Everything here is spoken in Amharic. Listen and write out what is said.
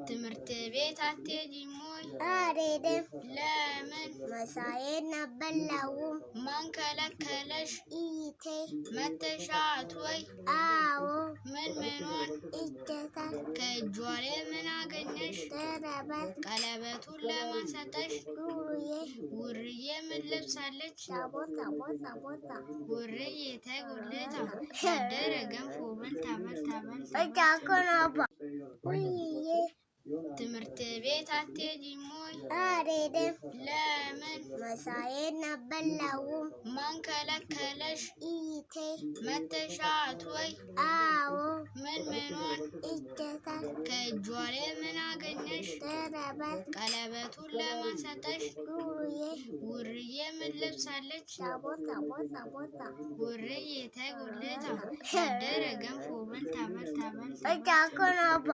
ትምህርት ቤት አትሄጂም ወይ? አልሄድም። ለምን? ምሳዬን አልበላሁም። ማን ከለከለሽ? እህቴ። መተሻት ወይ? አዎ። ምኗን? እጀታን። ከእጇ ላይ ምን አገኘሽ? ቀለበት። ቀለበቱን ለማን ሰጠሽ? ውርዬ ምን ለብሳለች? ታቦታ። ውርዬ ተጎለታ ያደረ ገንፎ በልታ ትምህርት ቤት አትሄጂም ወይ? አልሄድም። ለምን? ምሳዬን አልበላሁም። ማን ከለከለሽ? እህቴ። መተሻት ወይ? አዎ። ምኗን? እጀታን። ከእጇ ላይ ምን አገኘሽ? ቀለበት። ቀለበቱን ለማን ሰጠሽ? ውርዬ ምን ለብሳለች? ታቦታ። ውርዬ ተጎለታ ያደረ ገንፎ በልታ